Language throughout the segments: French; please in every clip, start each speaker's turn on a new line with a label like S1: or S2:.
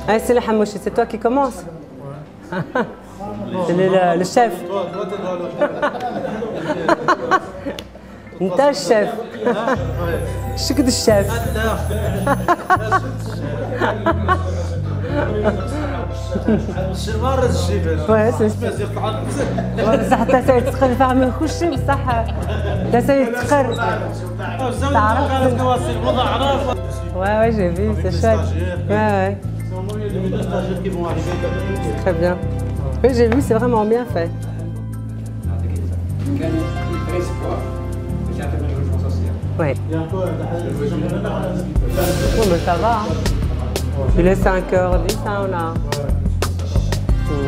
S1: Ah, c'est le Hamouchi, c'est toi qui commence. C'est le chef. انت الشيف. شكد الشيف. Ouais, c'est ça. بصح تسوي تسخن فاهم الخش بصح تسوي تسخن. Ouais, j'ai vu, c'est chouette. Ouais. Très bien. Oui, j'ai vu, c'est vraiment bien fait. Oui. Bon, mais ça va. Hein. Il est 5h10, on a.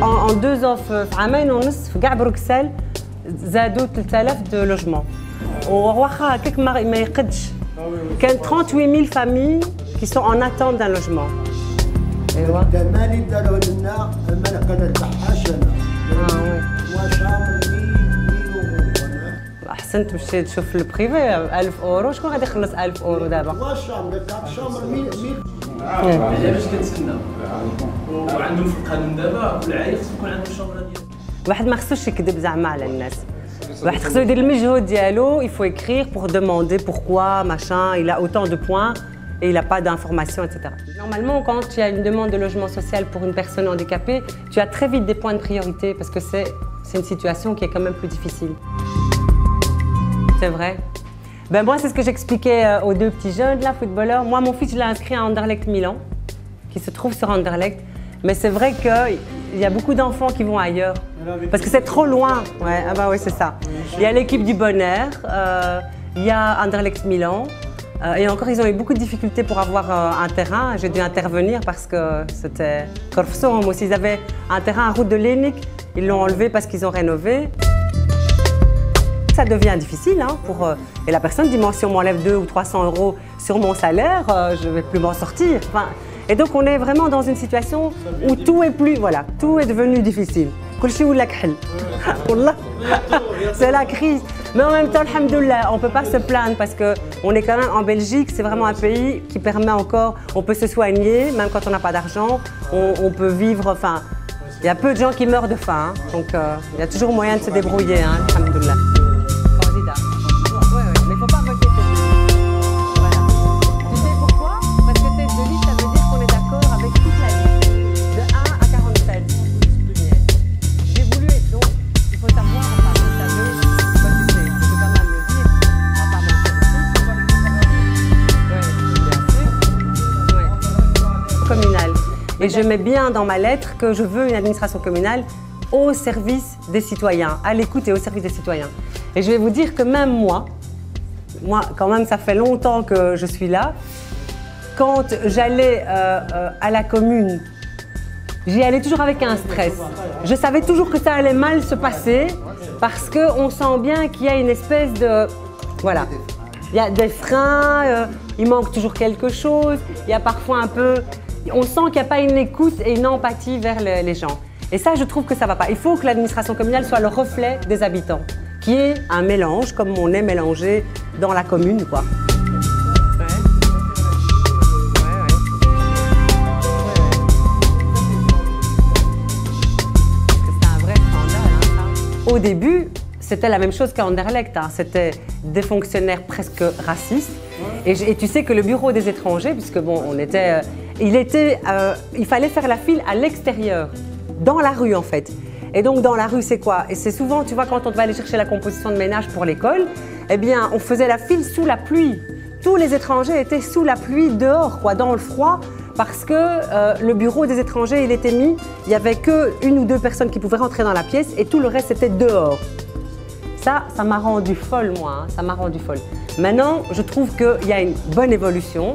S1: En 2 ans, في عامين ونص في كاع بروكسل زادوا 3000 de logements. وواخا هكاك ما يقدش. كان 38 000 familles qui sont en attente d'un logement. ايوا.
S2: مالي داروا لنا ما كنربحهاش انا.
S1: احسنت مشيت تشوف البريفي 1000 اورو، شكون غادي يخلص 1000 اورو دابا؟
S2: الشامر 1000.
S3: علاش كنتسنى وعندهم في القانون دابا كل عائله خصو يكون عنده الشامبره ديالو.
S1: الواحد ما خصوش يكذب زعما على الناس. الواحد خصو يدير المجهود ديالو، il faut écrire pour demander pourquoi machin, il a autant de points et il n'a pas d'informations, etc. Normalement, quand tu as une demande de logement social pour une personne handicapée, tu as très vite des points de priorité parce que c'est une situation qui est quand même plus difficile. C'est vrai. Ben moi, c'est ce que j'expliquais aux 2 petits jeunes, là, footballeurs. Moi, mon fils, je l'ai inscrit à Anderlecht Milan, qui se trouve sur Anderlecht. Mais c'est vrai qu'il y a beaucoup d'enfants qui vont ailleurs. Parce que c'est trop loin. Ouais, ah bah oui, c'est ça. Il y a l'équipe du Bonheur, il y a Anderlecht Milan. Et encore, ils ont eu beaucoup de difficultés pour avoir un terrain. J'ai dû intervenir parce que c'était Korfsom aussi. Ils avaient un terrain à route de Lénik. Ils l'ont enlevé parce qu'ils ont rénové. Ça devient difficile hein, et la personne dit moi si on m'enlève 200 ou 300 euros sur mon salaire, je ne vais plus m'en sortir. Enfin, et donc on est vraiment dans une situation où tout est tout est devenu difficile. C'est la crise. Mais en même temps, alhamdoulilah, on ne peut pas se plaindre parce qu'on est quand même en Belgique, c'est vraiment un pays qui permet encore, on peut se soigner, même quand on n'a pas d'argent, on peut vivre, enfin, il y a peu de gens qui meurent de faim, hein, donc il y a toujours moyen de se débrouiller, hein, alhamdoulilah. Mais il ne faut pas voter que voilà. Tu sais pourquoi? Parce que tête de liste, ça veut dire qu'on est d'accord avec toute la liste, de 1 à 47. J'ai voulu, donc il faut savoir, enfin, vous savez, toi tu sais, je peux quand même le dire, on va pas mentir ici. Oui, bien sûr. Communale. Et je mets bien dans ma lettre que je veux une administration communale au service des citoyens, à l'écoute et au service des citoyens. Et je vais vous dire que même moi, quand même, ça fait longtemps que je suis là. Quand j'allais à la commune, j'y allais toujours avec un stress. Je savais toujours que ça allait mal se passer parce qu'on sent bien qu'il y a une espèce de... Voilà. Il y a des freins, il manque toujours quelque chose, il y a parfois un peu... On sent qu'il n'y a pas une écoute et une empathie vers les gens. Et ça, je trouve que ça ne va pas. Il faut que l'administration communale soit le reflet des habitants, qui est un mélange, comme on est mélangé dans la commune, quoi. C'est un vrai scandale, hein, ça. Au début, c'était la même chose qu'à Anderlecht, hein. C'était des fonctionnaires presque racistes. Et tu sais que le bureau des étrangers, puisque bon, on était, il fallait faire la file à l'extérieur, dans la rue en fait. Et donc dans la rue, c'est quoi? Et c'est souvent, tu vois, quand on va aller chercher la composition de ménage pour l'école, eh bien, on faisait la file sous la pluie. Tous les étrangers étaient sous la pluie, dehors, quoi, dans le froid, parce que le bureau des étrangers, il était mis, il n'y avait qu'une ou 2 personnes qui pouvaient rentrer dans la pièce et tout le reste était dehors. Ça m'a rendu folle, moi, hein, ça m'a rendu folle. Maintenant, je trouve qu'il y a une bonne évolution.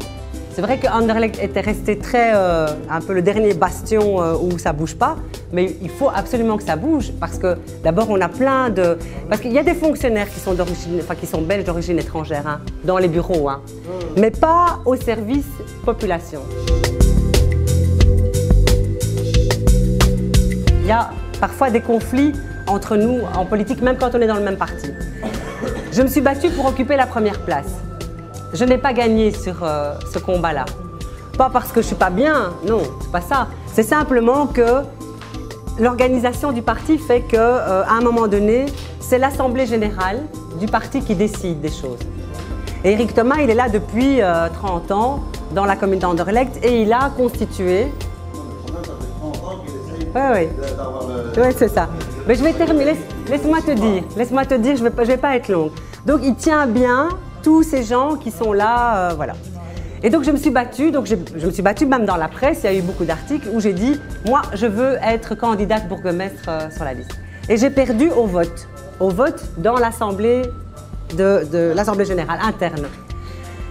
S1: C'est vrai que Anderlecht était resté très, un peu le dernier bastion où ça ne bouge pas, mais il faut absolument que ça bouge parce que d'abord on a plein de... Parce qu'il y a des fonctionnaires qui sont d'origine, enfin qui sont belges d'origine étrangère, hein, dans les bureaux, hein, mais pas au service population. Il y a parfois des conflits entre nous en politique, même quand on est dans le même parti. Je me suis battue pour occuper la première place. Je n'ai pas gagné sur ce combat-là. pas parce que je suis pas bien, non, c'est pas ça. C'est simplement que l'organisation du parti fait qu'à un moment donné, c'est l'Assemblée générale du parti qui décide des choses. Et Eric Thomas, il est là depuis 30 ans dans la commune d'Anderlecht et il a constitué... Oui, c'est ça. Mais je vais terminer, laisse-moi te dire, je vais pas être longue. Donc il tient bien tous ces gens qui sont là, voilà. Et donc je me suis battue, même dans la presse, il y a eu beaucoup d'articles où j'ai dit, moi je veux être candidate bourgmestre sur la liste. Et j'ai perdu au vote dans l'Assemblée de l'Assemblée générale interne.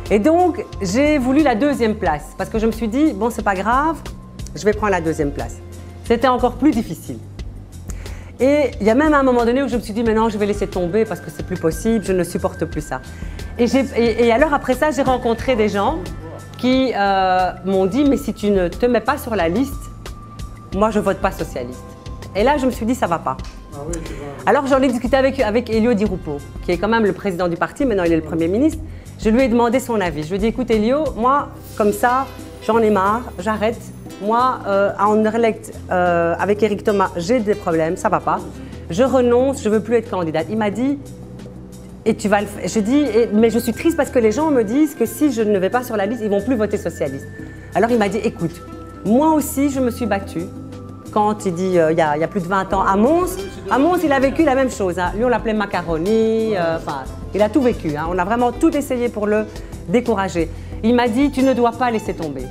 S1: Et donc j'ai voulu la deuxième place, parce que je me suis dit, bon c'est pas grave, je vais prendre la deuxième place. C'était encore plus difficile. Et il y a même un moment donné où je me suis dit, mais non, je vais laisser tomber parce que c'est plus possible, je ne supporte plus ça. Et alors après ça, j'ai rencontré des gens qui m'ont dit, mais si tu ne te mets pas sur la liste, moi je ne vote pas socialiste. Et là, je me suis dit, ça ne va pas.
S4: Ah oui,
S1: alors j'en ai discuté avec Elio Di Rupo, qui est quand même le président du parti, maintenant il est le Premier ministre. Je lui ai demandé son avis. Je lui ai dit, écoute Elio, moi, comme ça, j'en ai marre, j'arrête. Moi, à Anderlecht, avec Eric Thomas, j'ai des problèmes, ça ne va pas. Je renonce, je ne veux plus être candidate. Il m'a dit, et tu vas le faire. Je dis, mais je suis triste parce que les gens me disent que si je ne vais pas sur la liste, ils ne vont plus voter socialiste. Alors il m'a dit, écoute, moi aussi je me suis battue. Quand il dit, il y a plus de 20 ans, à Mons, il a vécu la même chose. Hein. Lui, on l'appelait Macaroni, enfin, il a tout vécu. Hein. On a vraiment tout essayé pour le décourager. Il m'a dit, tu ne dois pas laisser tomber.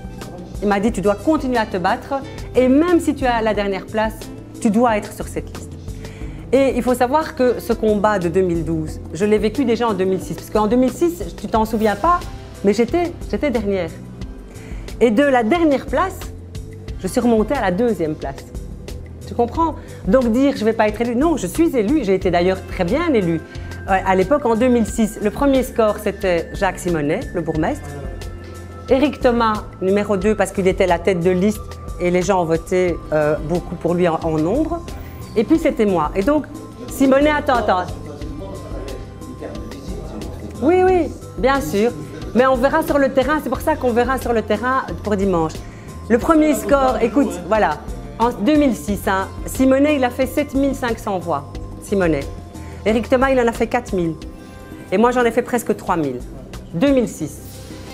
S1: Il m'a dit, tu dois continuer à te battre et même si tu es à la dernière place, tu dois être sur cette liste. Et il faut savoir que ce combat de 2012, je l'ai vécu déjà en 2006. Parce qu'en 2006, tu t'en souviens pas, mais j'étais dernière. Et de la dernière place, je suis remontée à la deuxième place. Tu comprends? Donc dire, je ne vais pas être élue, non, je suis élue. J'ai été d'ailleurs très bien élue. À l'époque, en 2006, le premier score, c'était Jacques Simonet, le bourgmestre. Eric Thomas, numéro 2, parce qu'il était la tête de liste et les gens ont voté beaucoup pour lui en nombre. Et puis c'était moi. Et donc, Simonet, attends. Oui, bien sûr. Mais on verra sur le terrain, c'est pour ça qu'on verra sur le terrain pour dimanche. Le premier score, écoute, voilà, en 2006, hein, Simonet, il a fait 7500 voix, Simonet. Eric Thomas, il en a fait 4000. Et moi, j'en ai fait presque 3000. 2006.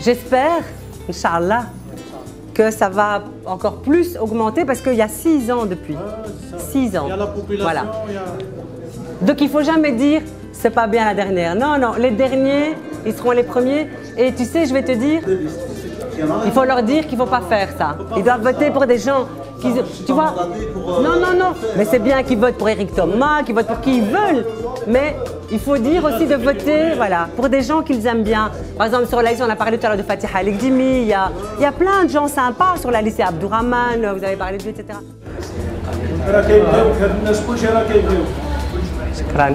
S1: J'espère, Inch'Allah, que ça va encore plus augmenter parce qu'il y a 6 ans depuis. 6 ans.
S4: Il y a la population,
S1: voilà.
S4: il y a...
S1: Donc il ne faut jamais dire c'est pas bien la dernière. Non, non, les derniers, ils seront les premiers. Et tu sais, je vais te dire, il faut leur dire qu'il ne faut pas faire ça. Ils doivent voter pour des gens qui... Tu vois? Non. Mais c'est bien qu'ils votent pour Eric Thomas, qu'ils votent pour qui ils veulent. Mais il faut dire aussi de voter voilà, pour des gens qu'ils aiment bien. Par exemple, sur la liste, on a parlé tout à l'heure de Fatiha Lekdimi. Il y a plein de gens sympas sur la liste. Abdourahman, vous avez parlé de lui, etc. شكرا.